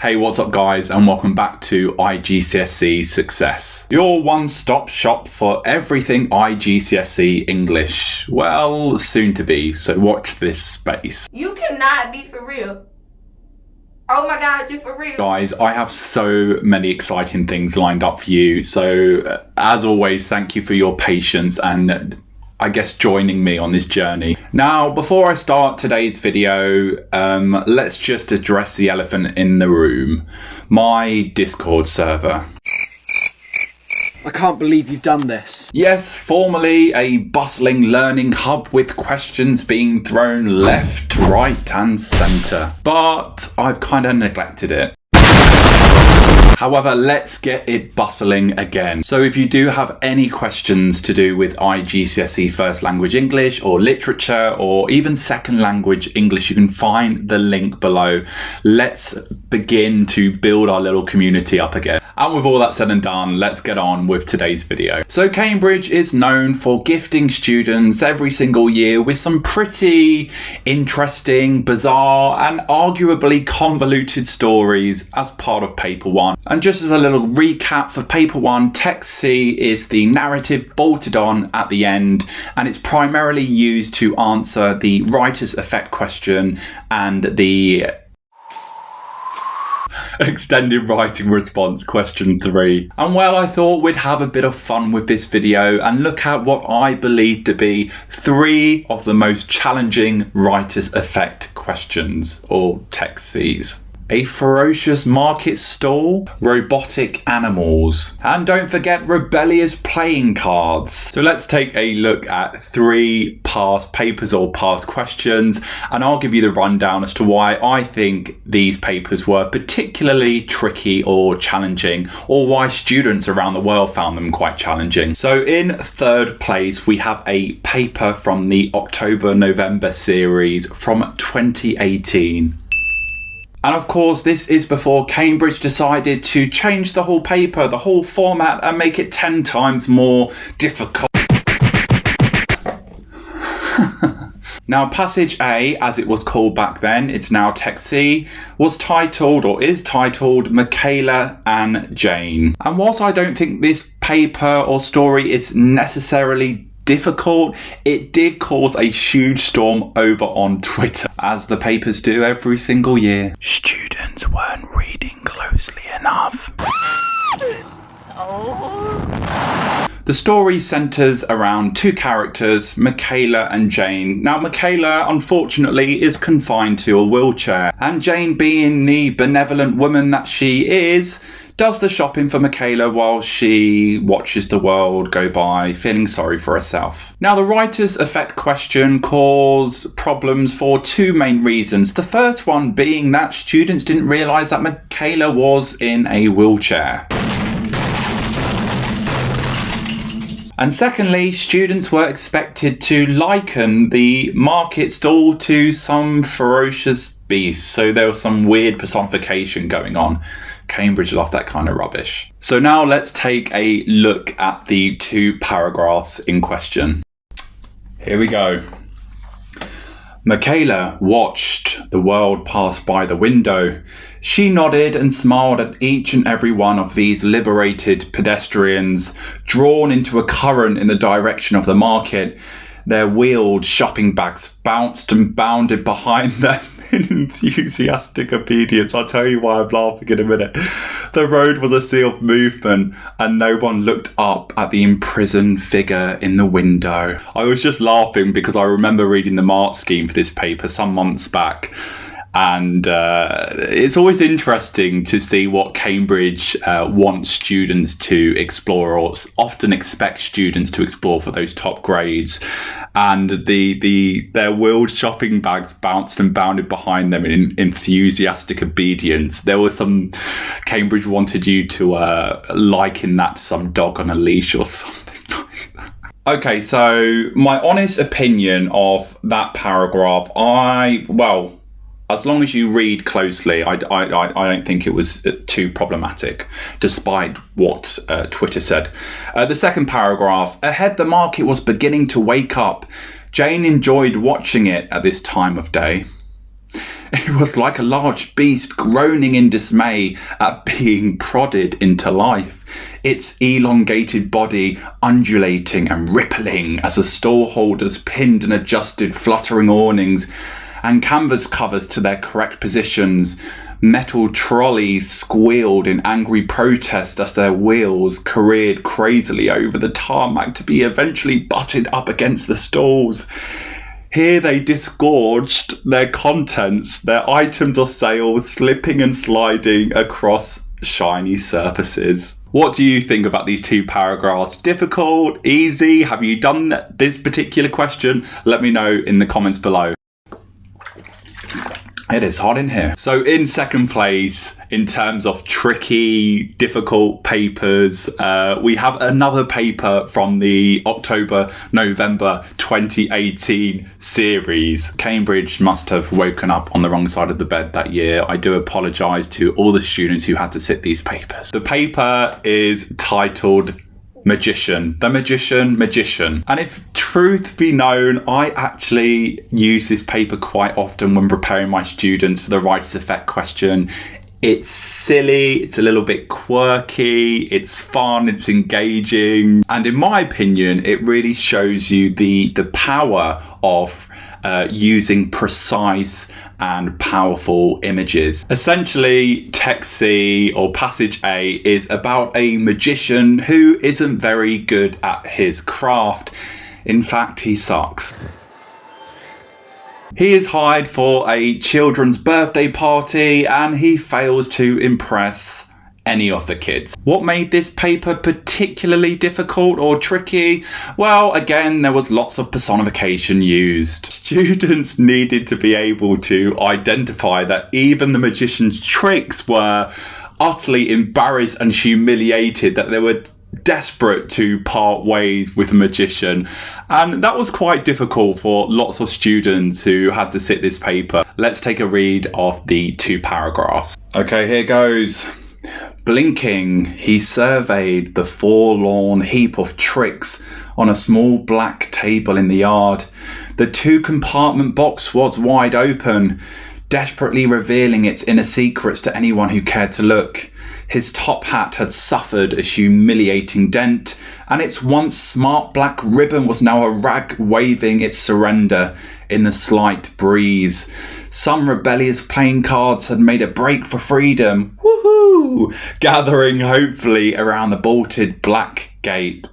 Hey, what's up guys, and welcome back to IGCSE Success. Your one-stop shop for everything IGCSE English. Well, soon to be, so watch this space. You cannot be for real. Oh my god, you for real. Guys, I have so many exciting things lined up for you, so as always, thank you for your patience and I guess joining me on this journey. Now, before I start today's video, let's just address the elephant in the room. My Discord server. I can't believe you've done this. Yes, formerly a bustling learning hub with questions being thrown left, right and centre. But I've kind of neglected it. However, let's get it bustling again. So if you do have any questions to do with IGCSE First Language English or Literature or even Second Language English, you can find the link below. Let's begin to build our little community up again. And with all that said and done, let's get on with today's video. So Cambridge is known for gifting students every single year with some pretty interesting, bizarre and arguably convoluted stories as part of Paper 1. And just as a little recap for Paper 1, Text C is the narrative bolted on at the end, and it's primarily used to answer the writer's effect question and the extended writing response question 3. And well, I thought we'd have a bit of fun with this video and look at what I believe to be 3 of the most challenging writer's effect questions, or Text Cs. A ferocious market stall, robotic animals, and don't forget rebellious playing cards. So let's take a look at 3 past papers or past questions, and I'll give you the rundown as to why I think these papers were particularly tricky or challenging, or why students around the world found them quite challenging. So in 3rd place, we have a paper from the October-November series from 2018. And of course, this is before Cambridge decided to change the whole paper, the whole format, and make it 10 times more difficult. Now, Passage A, as it was called back then, it's now Text C, was titled, or is titled, Michaela and Jane. And whilst I don't think this paper or story is necessarily difficult, it did cause a huge storm over on Twitter, as the papers do every single year. Students weren't reading closely enough. The story centres around 2 characters, Michaela and Jane. Now, Michaela, unfortunately, is confined to a wheelchair, and Jane, being the benevolent woman that she is, does the shopping for Michaela while she watches the world go by, feeling sorry for herself. Now, the writer's effect question caused problems for 2 main reasons. The first one being that students didn't realise that Michaela was in a wheelchair. And secondly, students were expected to liken the market stall to some ferocious beast, so there was some weird personification going on. Cambridge loved that kind of rubbish. So now let's take a look at the 2 paragraphs in question. Here we go. Michaela watched the world pass by the window. She nodded and smiled at each and every one of these liberated pedestrians drawn into a current in the direction of the market. Their wheeled shopping bags bounced and bounded behind them in enthusiastic obedience. I'll tell you why I'm laughing in a minute. The road was a sea of movement and no one looked up at the imprisoned figure in the window. I was just laughing because I remember reading the mark scheme for this paper some months back. And it's always interesting to see what Cambridge wants students to explore, or often expects students to explore for those top grades. And their wheeled shopping bags bounced and bounded behind them in enthusiastic obedience. There was some, Cambridge wanted you to liken that to some dog on a leash or something like that. Okay, so my honest opinion of that paragraph, as long as you read closely, I don't think it was too problematic, despite what Twitter said. The second paragraph, ahead the market was beginning to wake up. Jane enjoyed watching it at this time of day. It was like a large beast groaning in dismay at being prodded into life, its elongated body undulating and rippling as the stall holders pinned and adjusted fluttering awnings and canvas covers to their correct positions. Metal trolleys squealed in angry protest as their wheels careered crazily over the tarmac to be eventually butted up against the stalls. Here they disgorged their contents, their items or sales slipping and sliding across shiny surfaces. What do you think about these two paragraphs? Difficult? Easy? Have you done this particular question? Let me know in the comments below. It is hot in here. So in second place, in terms of tricky, difficult papers, we have another paper from the October-November 2018 series. Cambridge must have woken up on the wrong side of the bed that year. I do apologise to all the students who had to sit these papers. The paper is titled Magician. The Magician. And if truth be known, I actually use this paper quite often when preparing my students for the rights effect question. It's silly, it's a little bit quirky, it's fun, it's engaging, and in my opinion, it really shows you the power of using precise and powerful images. Essentially, text C or passage A is about a magician who isn't very good at his craft. In fact, he sucks. He is hired for a children's birthday party and he fails to impress any of the kids. What made this paper particularly difficult or tricky? Well, again, there was lots of personification used. Students needed to be able to identify that even the magician's tricks were utterly embarrassed and humiliated, that they were desperate to part ways with a magician, and that was quite difficult for lots of students who had to sit this paper. Let's take a read of the two paragraphs. Okay, here goes. Blinking, he surveyed the forlorn heap of tricks on a small black table in the yard. The two-compartment box was wide open, desperately revealing its inner secrets to anyone who cared to look. His top hat had suffered a humiliating dent, and its once smart black ribbon was now a rag waving its surrender in the slight breeze. Some rebellious playing cards had made a break for freedom, woohoo! Gathering hopefully around the bolted back gate,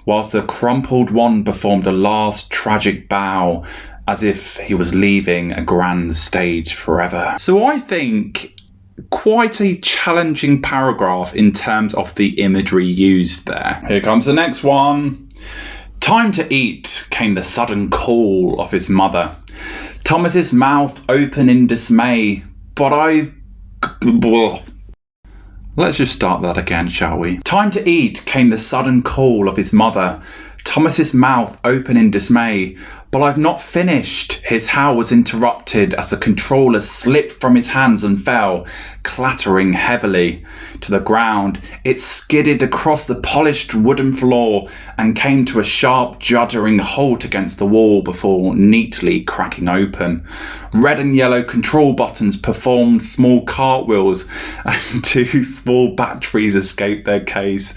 whilst the crumpled one performed a last tragic bow, as if he was leaving a grand stage forever. So I think quite a challenging paragraph in terms of the imagery used there. Here comes the next one. Time to eat, came the sudden call of his mother. Thomas's mouth open in dismay, but Let's just start that again, shall we? Time to eat, came the sudden call of his mother. Thomas's mouth open in dismay. But I've not finished. His howl was interrupted as the controller slipped from his hands and fell, clattering heavily to the ground. It skidded across the polished wooden floor and came to a sharp, juddering halt against the wall before neatly cracking open. Red and yellow control buttons performed small cartwheels and two small batteries escaped their case.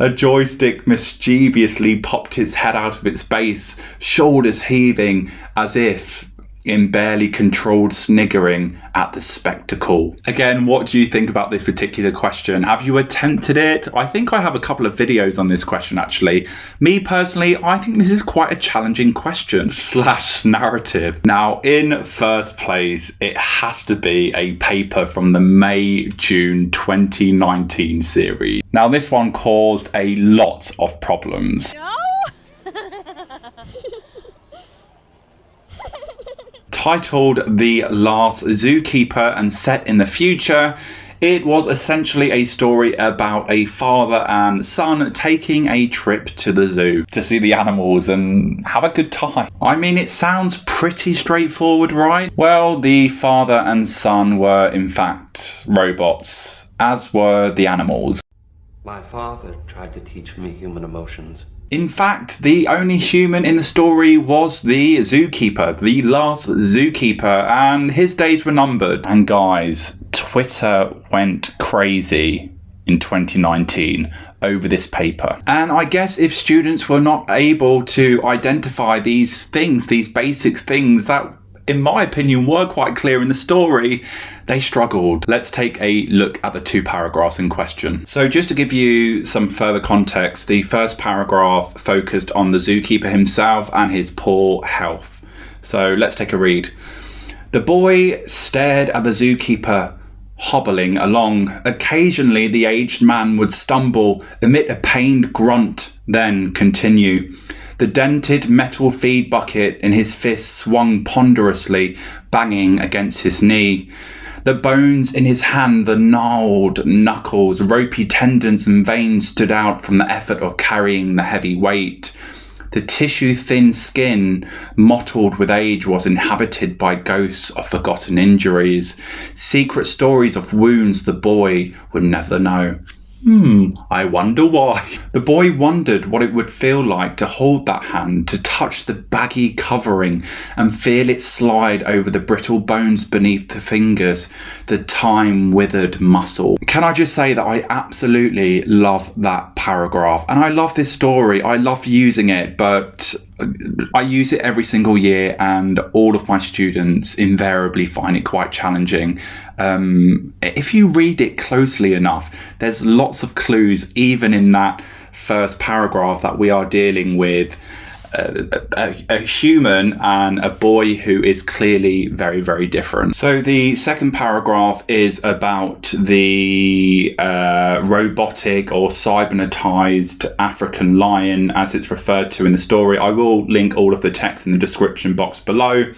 A joystick mischievously popped its head out of its base, shoulders heaving as if in barely controlled sniggering at the spectacle. Again, what do you think about this particular question? Have you attempted it? I think I have a couple of videos on this question actually. Me personally, I think this is quite a challenging question / narrative. Now, in first place, it has to be a paper from the May-June 2019 series. Now, this one caused a lot of problems. No? Titled The Last Zookeeper and set in the future, it was essentially a story about a father and son taking a trip to the zoo to see the animals and have a good time. I mean, it sounds pretty straightforward, right? Well, the father and son were in fact robots, as were the animals. My father tried to teach me human emotions. In fact, the only human in the story was the zookeeper, the last zookeeper, and his days were numbered. And guys, Twitter went crazy in 2019 over this paper. And I guess if students were not able to identify these things, these basic things that, in my opinion, were quite clear in the story, they struggled. Let's take a look at the two paragraphs in question. So just to give you some further context, the first paragraph focused on the zookeeper himself and his poor health. So let's take a read. The boy stared at the zookeeper hobbling along. Occasionally the aged man would stumble, emit a pained grunt, then continue. The dented metal feed bucket in his fist swung ponderously, banging against his knee. The bones in his hand, the gnarled knuckles, ropey tendons and veins stood out from the effort of carrying the heavy weight. The tissue-thin skin, mottled with age, was inhabited by ghosts of forgotten injuries, secret stories of wounds the boy would never know. I wonder why. The boy wondered what it would feel like to hold that hand, to touch the baggy covering and feel it slide over the brittle bones beneath the fingers, the time-withered muscle. Can I just say that I absolutely love that paragraph, and I love this story. I love using it, but I use it every single year and all of my students invariably find it quite challenging. If you read it closely enough, there's lots of clues even in that first paragraph that we are dealing with a human and a boy who is clearly very, very different. So the second paragraph is about the robotic or cybernetized African lion, as it's referred to in the story. I will link all of the text in the description box below.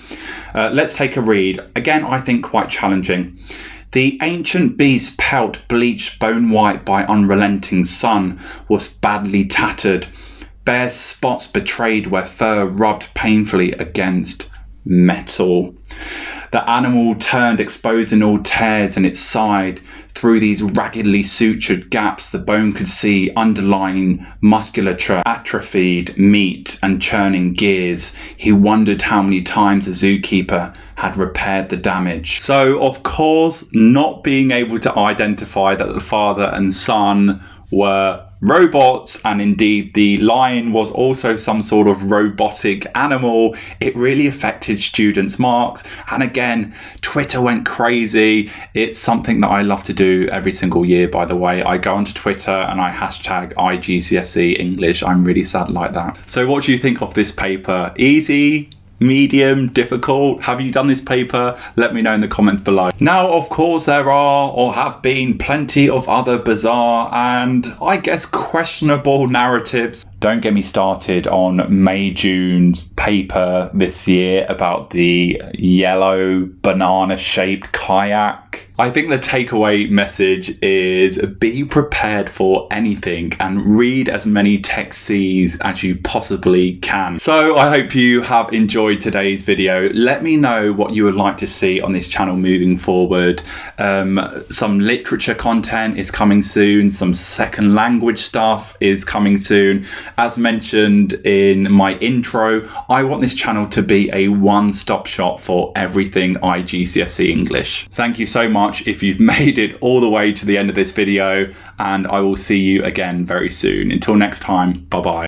Let's take a read. Again, I think quite challenging. The ancient beast's pelt, bleached bone white by unrelenting sun, was badly tattered. Bare spots betrayed where fur rubbed painfully against metal. The animal turned, exposing all tears in its side. Through these raggedly sutured gaps, the bone could see underlying musculature, atrophied meat and churning gears. He wondered how many times the zookeeper had repaired the damage. So, of course, not being able to identify that the father and son were robots, and indeed the lion was also some sort of robotic animal, it really affected students' marks. And again, Twitter went crazy. It's something that I love to do every single year, by the way. I go onto Twitter and I hashtag IGCSE English. I'm really sad like that. So what do you think of this paper? Easy? Medium? Difficult? Have you done this paper? Let me know in the comments below. Now, of course, there are or have been plenty of other bizarre and I guess questionable narratives. Don't get me started on May June's paper this year about the yellow banana-shaped kayak. I think the takeaway message is be prepared for anything and read as many texts as you possibly can. So I hope you have enjoyed today's video. Let me know what you would like to see on this channel moving forward. Some literature content is coming soon. Some second language stuff is coming soon. As mentioned in my intro, I want this channel to be a one-stop shop for everything IGCSE English. Thank you so much if you've made it all the way to the end of this video, and I will see you again very soon. Until next time, bye bye.